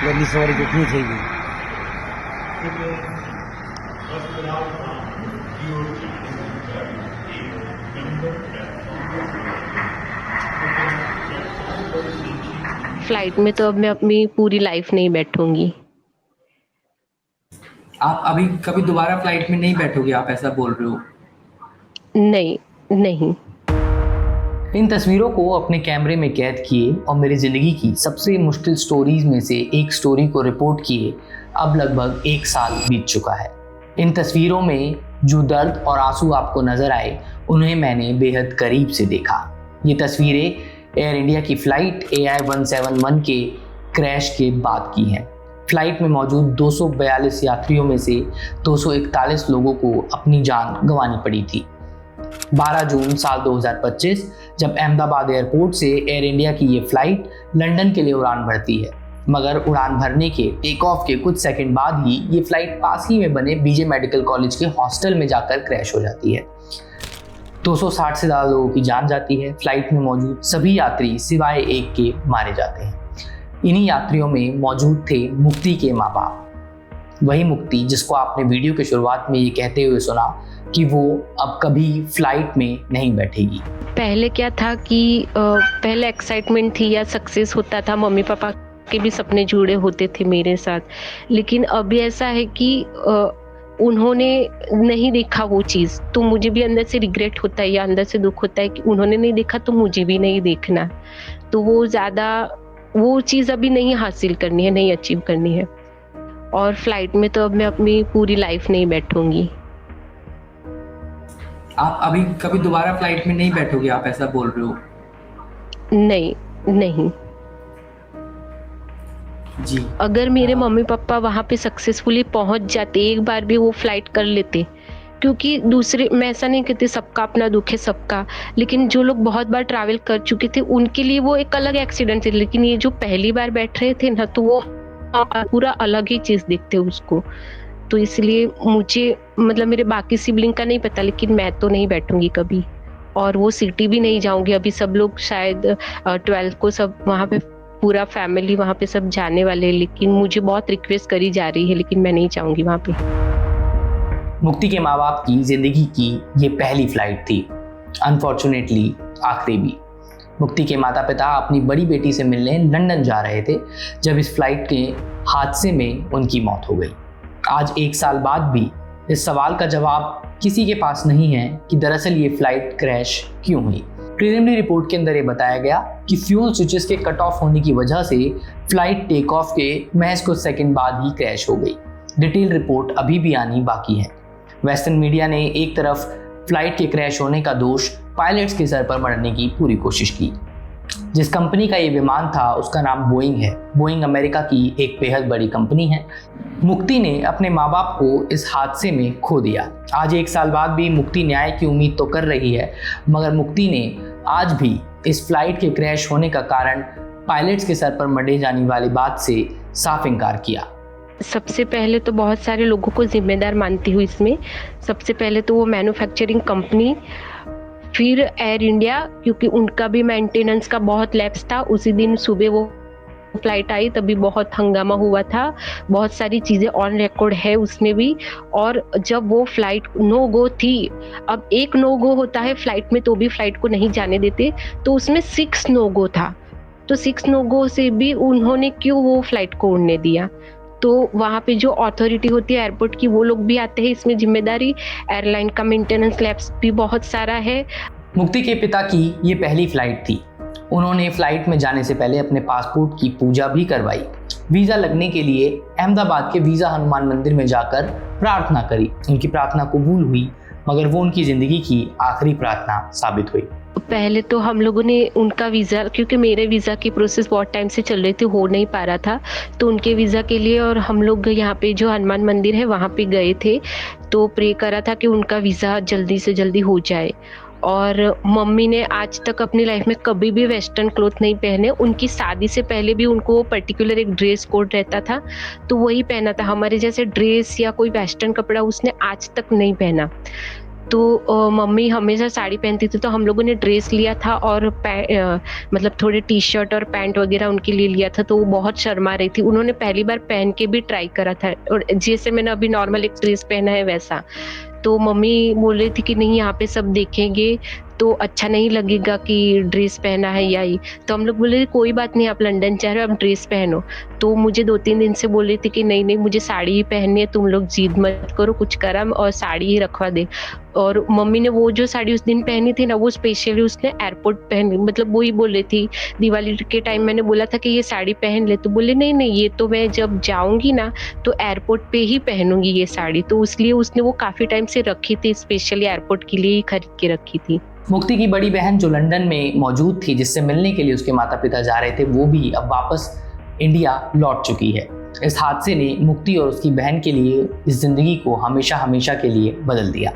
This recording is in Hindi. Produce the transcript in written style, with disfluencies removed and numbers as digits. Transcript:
जल्दी सवारी कितनी चाहिए। फ्लाइट में तो अब मैं अपनी पूरी लाइफ नहीं बैठूंगी। आप अभी कभी दोबारा फ्लाइट में नहीं बैठोगे, आप ऐसा बोल रहे हो? नहीं, नहीं। इन तस्वीरों को अपने कैमरे में कैद किए और मेरी ज़िंदगी की सबसे मुश्किल स्टोरीज में से एक स्टोरी को रिपोर्ट किए अब लगभग 1 साल बीत चुका है। इन तस्वीरों में जो दर्द और आंसू आपको नजर आए उन्हें मैंने बेहद करीब से देखा। ये तस्वीरें एयर इंडिया की फ़्लाइट AI-171 के क्रैश के बाद की हैं। फ्लाइट में मौजूद 242 यात्रियों में से 241 लोगों को अपनी जान गंवानी पड़ी थी। 12 जून साल 2025 जब अहमदाबाद एयरपोर्ट से एयर इंडिया की ये फ्लाइट लंदन के लिए उड़ान भरती है, मगर उड़ान भरने के टेक ऑफ के कुछ सेकंड बाद ही ये फ्लाइट पास ही में बने बीजे मेडिकल कॉलेज के हॉस्टल में जाकर क्रैश हो जाती है। 260 से ज़्यादा लोगों की जान जाती है। फ्लाइट में मौजूद सभी यात्री सिवाय एक के मारे जाते हैं। इन्हीं यात्रियों में मौजूद थे मुक्ति के माँ बाप, वही मुक्ति जिसको आपने वीडियो के शुरुआत में ये कहते हुए सुना कि वो अब कभी फ्लाइट में नहीं बैठेगी। पहले क्या था कि पहले एक्साइटमेंट थी या सक्सेस होता था, मम्मी पापा के भी सपने जुड़े होते थे मेरे साथ। लेकिन अभी ऐसा है कि उन्होंने नहीं देखा वो चीज़, तो मुझे भी अंदर से रिग्रेट होता है या अंदर से दुख होता है कि उन्होंने नहीं देखा तो मुझे भी नहीं देखना। तो वो चीज़ अभी नहीं हासिल करनी है, नहीं अचीव करनी है। और फ्लाइट में तो अब मैं अपनी पूरी लाइफ नहीं बैठूंगी। आप अभी कभी दोबारा फ्लाइट में नहीं बैठोगे, आप ऐसा बोल रहे हो? नहीं, नहीं। जी। अगर मेरे मम्मी पापा वहाँ पे सक्सेसफुली पहुँच जाते, एक बार भी वो फ्लाइट कर लेते, क्योंकि दूसरे, मैं ऐसा नहीं कहती सबका अपना दुख है सबका, लेकिन जो लोग बहुत बार ट्रैवल कर चुके थे उनके लिए वो एक अलग एक्सीडेंट थे। लेकिन ये जो पहली बार बैठ रहे थे ना, तो वो पूरा अलग ही चीज़ देखते उसको। तो इसलिए मुझे, मतलब मेरे बाकी सिबलिंग का नहीं पता, लेकिन मैं तो नहीं बैठूंगी कभी। और वो सिटी भी नहीं जाऊंगी। अभी सब लोग शायद 12 को सब वहाँ पे, पूरा फैमिली वहाँ पे सब जाने वाले, लेकिन मुझे बहुत रिक्वेस्ट करी जा रही है, लेकिन मैं नहीं जाऊंगी वहाँ पे। मुक्ति के माँ बाप की जिंदगी की ये पहली फ्लाइट थी, अनफॉर्चुनेटली आखिरी भी। मुक्ति के माता पिता अपनी बड़ी बेटी से मिलने लंदन जा रहे थे जब इस फ्लाइट के हादसे में उनकी मौत हो गई। आज 1 साल बाद भी इस सवाल का जवाब किसी के पास नहीं है कि दरअसल ये फ्लाइट क्रैश क्यों हुई। प्रीलिमिनरी रिपोर्ट के अंदर ये बताया गया कि फ्यूल स्विचेस के कट ऑफ होने की वजह से फ्लाइट टेक ऑफ के महज कुछ सेकंड बाद ही क्रैश हो गई। डिटेल रिपोर्ट अभी भी आनी बाकी है। वेस्टर्न मीडिया ने एक तरफ फ्लाइट के क्रैश होने का दोष पायलट्स के सर पर मढ़ने की पूरी कोशिश की। जिस कंपनी का ये विमान था उसका नाम बोइंग है। बोइंग अमेरिका की एक बेहद बड़ी कंपनी है। मुक्ति ने अपने माँ बाप को इस हादसे में खो दिया। आज 1 साल बाद भी मुक्ति न्याय की उम्मीद तो कर रही है, मगर मुक्ति ने आज भी इस फ्लाइट के क्रैश होने का कारण पायलट्स के सर पर मढ़े जाने वाली बात से साफ इनकार किया। सबसे पहले तो बहुत सारे लोगों को जिम्मेदार मानती हूँ इसमें। सबसे पहले तो वो मैन्युफैक्चरिंग कंपनी, फिर एयर इंडिया, क्योंकि उनका भी मेंटेनेंस का बहुत लैप्स था। उसी दिन सुबह वो फ्लाइट आई तभी बहुत हंगामा हुआ था, बहुत सारी चीज़ें ऑन रिकॉर्ड है उसमें भी। और जब वो फ्लाइट नो गो थी, अब एक नो गो होता है फ्लाइट में तो भी फ्लाइट को नहीं जाने देते, तो उसमें 6 नो गो था। तो 6 नो गो से भी उन्होंने क्यों वो फ्लाइट को उड़ने दिया? तो वहाँ पे जो अथॉरिटी होती है एयरपोर्ट की, वो लोग भी आते हैं इसमें जिम्मेदारी। एयरलाइन का मेंटेनेंस लैब्स भी बहुत सारा है। मुक्ति के पिता की ये पहली फ्लाइट थी। उन्होंने फ्लाइट में जाने से पहले अपने पासपोर्ट की पूजा भी करवाई। वीज़ा लगने के लिए अहमदाबाद के वीज़ा हनुमान मंदिर में जाकर प्रार्थना करी। उनकी प्रार्थना कबूल हुई, मगर वो उनकी ज़िंदगी की आखिरी प्रार्थना साबित हुई। पहले तो हम लोगों ने उनका वीज़ा, क्योंकि मेरे वीज़ा की प्रोसेस बहुत टाइम से चल रही थी, हो नहीं पा रहा था, तो उनके वीज़ा के लिए और हम लोग यहाँ पे जो हनुमान मंदिर है वहाँ पे गए थे, तो प्रे करा था कि उनका वीज़ा जल्दी से जल्दी हो जाए। और मम्मी ने आज तक अपनी लाइफ में कभी भी वेस्टर्न क्लोथ नहीं पहने। उनकी शादी से पहले भी उनको पर्टिकुलर एक ड्रेस कोड रहता था, तो वही पहना था। हमारे जैसे ड्रेस या कोई वेस्टर्न कपड़ा उसने आज तक नहीं पहना। तो मम्मी हमेशा साड़ी पहनती थी, तो हम लोगों ने ड्रेस लिया था और मतलब थोड़े टी शर्ट और पैंट वगैरह उनके लिए लिया था, तो वो बहुत शर्मा रही थी। उन्होंने पहली बार पहन के भी ट्राई करा था, और जैसे मैंने अभी नॉर्मल एक ड्रेस पहना है वैसा। तो मम्मी बोल रही थी कि नहीं, यहाँ पे सब देखेंगे तो अच्छा नहीं लगेगा कि ड्रेस पहना है या ये। तो हम लोग बोले कोई बात नहीं, आप लंदन जा रहे हो, आप ड्रेस पहनो। तो मुझे 2-3 दिन से बोल रही थी कि नहीं नहीं, मुझे साड़ी ही पहननी है, तुम लोग जिद मत करो, कुछ करम और साड़ी ही रखवा दे। और मम्मी ने वो जो साड़ी उस दिन पहनी थी ना, वो स्पेशली उसने एयरपोर्ट पहनी, मतलब वो ही बोल रही थी। दिवाली के टाइम मैंने बोला था कि ये साड़ी पहन ले, तो बोले नहीं नहीं, ये तो मैं जब जाऊंगी ना तो एयरपोर्ट पे ही पहनूंगी ये साड़ी। तो इसलिए उसने वो काफी टाइम से रखी थी, स्पेशली एयरपोर्ट के लिए ही खरीद के रखी थी। मुक्ति की बड़ी बहन जो लंदन में मौजूद थी, जिससे मिलने के लिए उसके माता पिता जा रहे थे, वो भी अब वापस इंडिया लौट चुकी है। इस हादसे ने मुक्ति और उसकी बहन के लिए इस जिंदगी को हमेशा हमेशा के लिए बदल दिया।